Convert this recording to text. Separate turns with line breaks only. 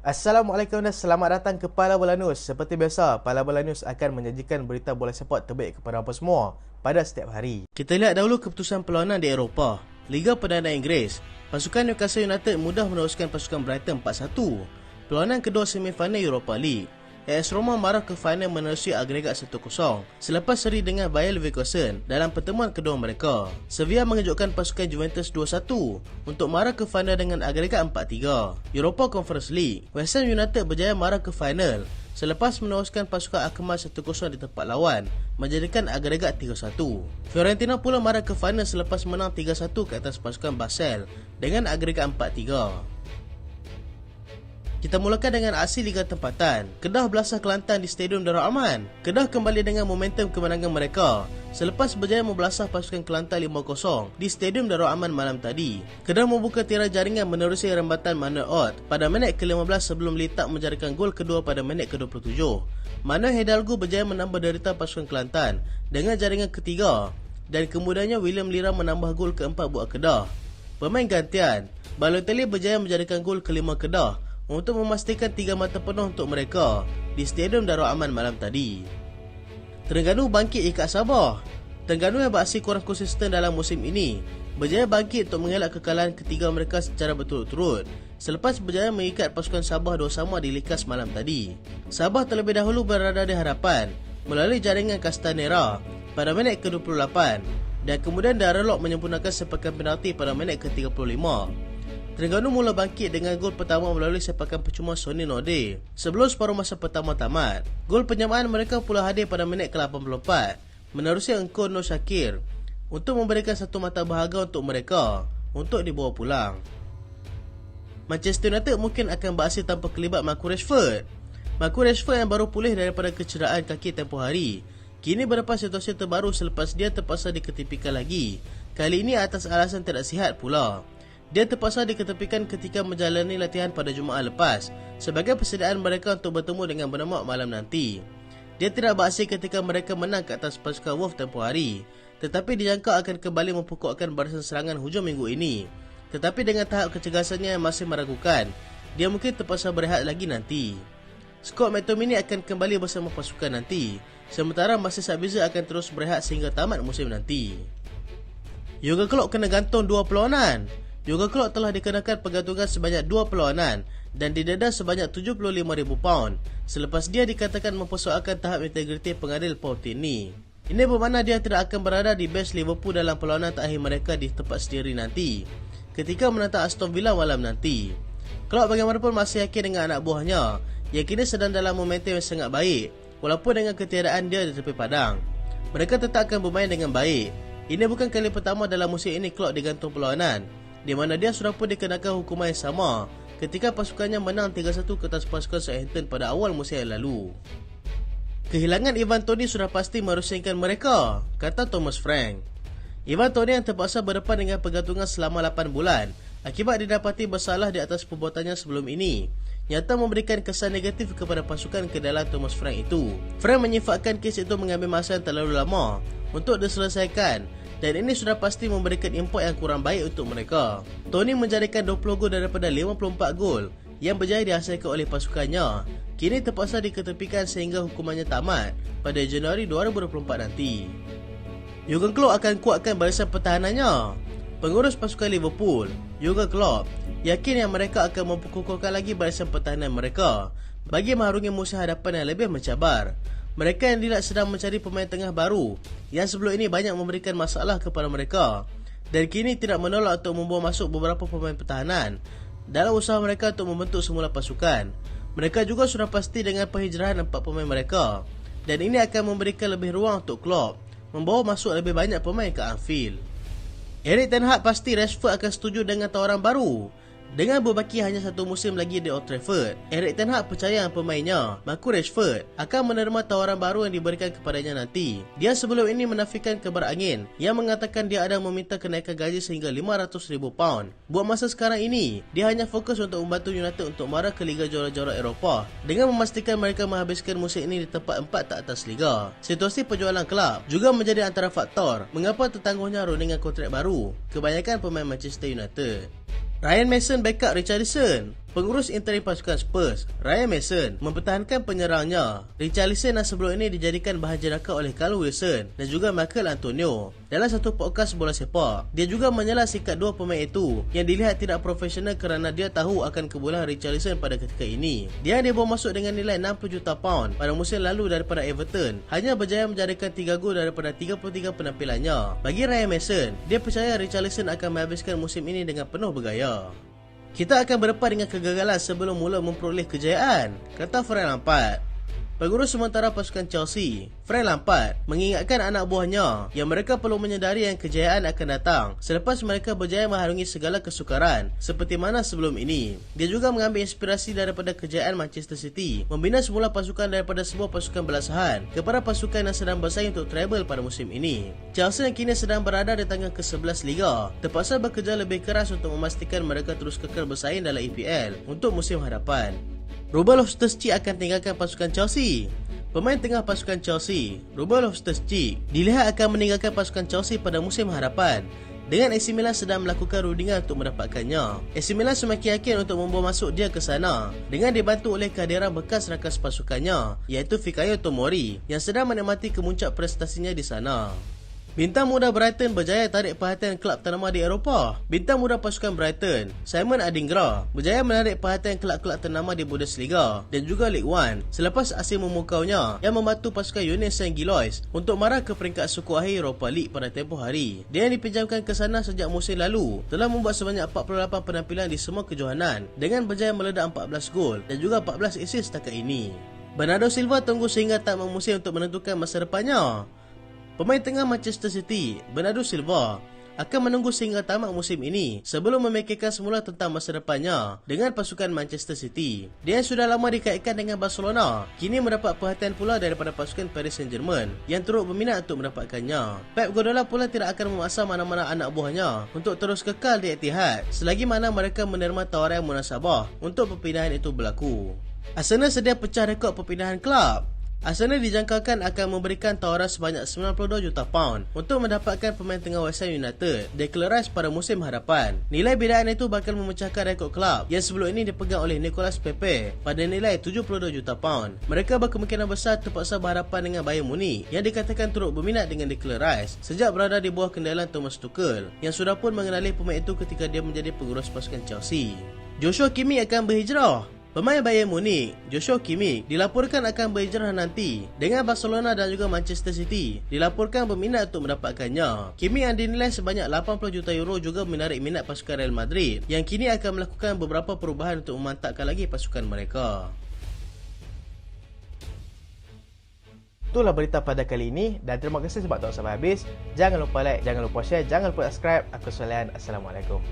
Assalamualaikum dan selamat datang ke Pala Bola News. Seperti biasa, Pala Bola News akan menyajikan berita bola sepak terbaik kepada anda semua pada setiap hari. Kita lihat dahulu keputusan perlawanan di Eropah. Liga Perdana Inggeris, pasukan Newcastle United mudah meneruskan pasukan Brighton 4-1. Perlawanan kedua semifinal Europa League, AS Roma marah ke final menerusi agregat 1-0 selepas seri dengan Bayer Leverkusen dalam pertemuan kedua mereka. Sevilla mengejutkan pasukan Juventus 2-1 untuk marah ke final dengan agregat 4-3. Europa Conference League, West Ham United berjaya marah ke final selepas meneruskan pasukan Akmal 1-0 di tempat lawan menjadikan agregat 3-1. Fiorentina pula marah ke final selepas menang 3-1 ke atas pasukan Basel dengan agregat 4-3. Kita mulakan dengan aksi Liga Tempatan. Kedah belasah Kelantan di Stadium Darul Aman. Kedah kembali dengan momentum kemenangan mereka selepas berjaya membelasah pasukan Kelantan 5-0 di Stadium Darul Aman malam tadi. Kedah membuka tirai jaringan menerusi rembatan Manuel Ott pada minit ke-15 sebelum Litak menjadikan gol kedua pada minit ke-27. Manuel Hidalgo berjaya menambah derita pasukan Kelantan dengan jaringan ketiga dan kemudiannya William Lira menambah gol keempat buat Kedah. Pemain gantian, Balotelli berjaya menjadikan gol kelima Kedah untuk memastikan 3 mata penuh untuk mereka di Stadium Darul Aman malam tadi. Terengganu bangkit ikat Sabah. Terengganu yang beraksi kurang konsisten dalam musim ini berjaya bangkit untuk mengelak kekalahan ketiga mereka secara berturut-turut selepas berjaya mengikat pasukan Sabah 2-2 di Likas malam tadi. Sabah terlebih dahulu berada di hadapan melalui jaringan Castanera pada minit ke-28 dan kemudian Daralok menyempurnakan sepakan penalti pada minit ke-35. Terengganu mula bangkit dengan gol pertama melalui sepakan percuma Sonny Node sebelum separuh masa pertama tamat. Gol penyamaan mereka pula hadir pada minit ke-84 menerusi Engko Nur Syakir untuk memberikan satu mata bahagia untuk mereka untuk dibawa pulang. Manchester United mungkin akan beraksi tanpa kelibat Marcus Rashford. Marcus Rashford yang baru pulih daripada kecederaan kaki tempoh hari kini berlepas situasi terbaru selepas dia terpaksa diketepikan lagi, kali ini atas alasan tidak sihat pula. Dia terpaksa diketepikan ketika menjalani latihan pada Jumaat lepas sebagai persediaan mereka untuk bertemu dengan Bournemouth malam nanti. Dia tidak beraksi ketika mereka menang ke atas pasukan Wolves tempoh hari, tetapi dijangka akan kembali mempokokkan barisan serangan hujung minggu ini. Tetapi dengan tahap kecergasannya yang masih meragukan, dia mungkin terpaksa berehat lagi nanti. Scott McTominay akan kembali bersama pasukan nanti, sementara Marcel Sabitzer akan terus berehat sehingga tamat musim nanti. Jurgen Klopp kena gantung 2 perlawanan. Jurgen Klopp telah dikenakan pergantungan sebanyak 2 perlawanan dan didenda sebanyak £75,000 selepas dia dikatakan mempersoalkan tahap integriti pengadil Paul Tierney. Ini bermakna dia tidak akan berada di bench Liverpool dalam perlawanan terakhir mereka di tempat sendiri nanti ketika menantang Aston Villa malam nanti. Klopp bagaimanapun masih yakin dengan anak buahnya yang kini sedang dalam momentum yang sangat baik walaupun dengan ketiadaan dia di tepi padang. Mereka tetap akan bermain dengan baik. Ini bukan kali pertama dalam musim ini Klopp digantung perlawanan, di mana dia sudah pun dikenakan hukuman yang sama ketika pasukannya menang 3-1 ke atas pasukan Southampton pada awal musim yang lalu. Kehilangan Ivan Toney sudah pasti merusingkan mereka, kata Thomas Frank. Ivan Toney yang terpaksa berdepan dengan pergantungan selama 8 bulan akibat didapati bersalah di atas perbuatannya sebelum ini, nyata memberikan kesan negatif kepada pasukan kedalam Thomas Frank itu. Frank menyifatkan kes itu mengambil masa yang terlalu lama untuk diselesaikan dan ini sudah pasti memberikan impak yang kurang baik untuk mereka. Tony menjadikan 20 gol daripada 54 gol yang berjaya dihasilkan oleh pasukannya kini terpaksa diketepikan sehingga hukumannya tamat pada Januari 2024 nanti. Jurgen Klopp akan kuatkan barisan pertahanannya. Pengurus pasukan Liverpool, Jurgen Klopp, yakin yang mereka akan memperkukuhkan lagi barisan pertahanan mereka bagi mengharungi musim hadapan yang lebih mencabar. Mereka yang tidak sedang mencari pemain tengah baru yang sebelum ini banyak memberikan masalah kepada mereka dan kini tidak menolak untuk membawa masuk beberapa pemain pertahanan dalam usaha mereka untuk membentuk semula pasukan. Mereka juga sudah pasti dengan penghijrahan 4 pemain mereka dan ini akan memberikan lebih ruang untuk Klopp membawa masuk lebih banyak pemain ke Anfield. Erik ten Hag pasti Rashford akan setuju dengan tawaran baru. Dengan berbaki hanya 1 musim lagi di Old Trafford, Erik ten Hag percaya pemainnya, Marcus Rashford, akan menerima tawaran baru yang diberikan kepadanya nanti. Dia sebelum ini menafikan kabar angin yang mengatakan dia ada meminta kenaikan gaji sehingga £500,000. Buat masa sekarang ini, dia hanya fokus untuk membantu United untuk marah ke Liga Juara-Juara Eropah dengan memastikan mereka menghabiskan musim ini di tempat 4 tak atas Liga. Situasi penjualan kelab juga menjadi antara faktor mengapa tertangguhnya rundingan kontrak baru kebanyakan pemain Manchester United. Ryan Mason backup Richarlison. Pengurus interim pasukan Spurs, Ryan Mason, mempertahankan penyerangnya Richarlison yang sebelum ini dijadikan bahan jenaka oleh Callum Wilson dan juga Michael Antonio. Dalam satu podcast bola sepak, dia juga menyela sikap dua pemain itu yang dilihat tidak profesional kerana dia tahu akan kebolehan Richarlison pada ketika ini. Dia dibawa masuk dengan nilai 60 juta pound pada musim lalu daripada Everton, hanya berjaya menjadikan 3 gol daripada 33 penampilannya. Bagi Ryan Mason, dia percaya Richarlison akan menghabiskan musim ini dengan penuh bergaya. Kita akan berdepan dengan kegagalan sebelum mula memperoleh kejayaan, kata Frank Lampard. Pengurus sementara pasukan Chelsea, Frank Lampard, mengingatkan anak buahnya yang mereka perlu menyedari yang kejayaan akan datang selepas mereka berjaya mengharungi segala kesukaran seperti mana sebelum ini. Dia juga mengambil inspirasi daripada kejayaan Manchester City membina semula pasukan daripada sebuah pasukan belasahan kepada pasukan yang sedang bersaing untuk treble pada musim ini. Chelsea yang kini sedang berada di tangga ke-11 Liga terpaksa bekerja lebih keras untuk memastikan mereka terus kekal bersaing dalam EPL untuk musim hadapan. Ruben Loftus-Cheek akan tinggalkan pasukan Chelsea. Pemain tengah pasukan Chelsea, Ruben Loftus-Cheek, dilihat akan meninggalkan pasukan Chelsea pada musim hadapan dengan AC Milan sedang melakukan rundingan untuk mendapatkannya. AC Milan semakin yakin untuk membawa masuk dia ke sana dengan dibantu oleh kehadiran bekas rakan pasukannya iaitu Fikayo Tomori yang sedang menikmati kemuncak prestasinya di sana. Bintang muda Brighton berjaya tarik perhatian kelab ternama di Eropah. Bintang muda pasukan Brighton, Simon Adingra, berjaya menarik perhatian kelab-kelab ternama di Bundesliga dan juga Ligue 1 selepas aksi memukaunya yang membantu pasukan Union Saint-Gilloise untuk marah ke peringkat suku akhir Europa League pada tempoh hari. Dia yang dipinjamkan ke sana sejak musim lalu telah membuat sebanyak 48 penampilan di semua kejohanan dengan berjaya meledak 14 gol dan juga 14 assist setakat ini. Bernardo Silva tunggu sehingga tamat musim untuk menentukan masa depannya. Pemain tengah Manchester City, Bernardo Silva, akan menunggu sehingga tamat musim ini sebelum memikirkan semula tentang masa depannya dengan pasukan Manchester City. Dia yang sudah lama dikaitkan dengan Barcelona, kini mendapat perhatian pula daripada pasukan Paris Saint-Germain yang turut berminat untuk mendapatkannya. Pep Guardiola pula tidak akan memaksa mana-mana anak buahnya untuk terus kekal di Etihad selagi mana mereka menerima tawaran munasabah untuk perpindahan itu berlaku. Arsenal sedia pecah rekod perpindahan kelab. Arsenal dijangkakan akan memberikan tawaran sebanyak 92 juta pound untuk mendapatkan pemain tengah West Ham United, Declan Rice pada musim hadapan. Nilai bidaan itu bakal memecahkan rekod kelab yang sebelum ini dipegang oleh Nicolas Pepe pada nilai 72 juta pound. Mereka berkemungkinan besar terpaksa berhadapan dengan Bayern Munich yang dikatakan turut berminat dengan Declan Rice sejak berada di bawah kendalian Thomas Tuchel yang sudah pun mengenali pemain itu ketika dia menjadi pengurus pasukan Chelsea. Joshua Kimmich akan berhijrah. Pemain Bayern Munich, Joshua Kimmich, dilaporkan akan berhijrah nanti dengan Barcelona dan juga Manchester City dilaporkan berminat untuk mendapatkannya. Kimmich yang dinilai sebanyak 80 juta euro juga menarik minat pasukan Real Madrid yang kini akan melakukan beberapa perubahan untuk memantapkan lagi pasukan mereka. Itulah berita pada kali ini dan terima kasih sebab tonton sampai habis. Jangan lupa like, jangan lupa share, jangan lupa subscribe. Aku Solian. Assalamualaikum.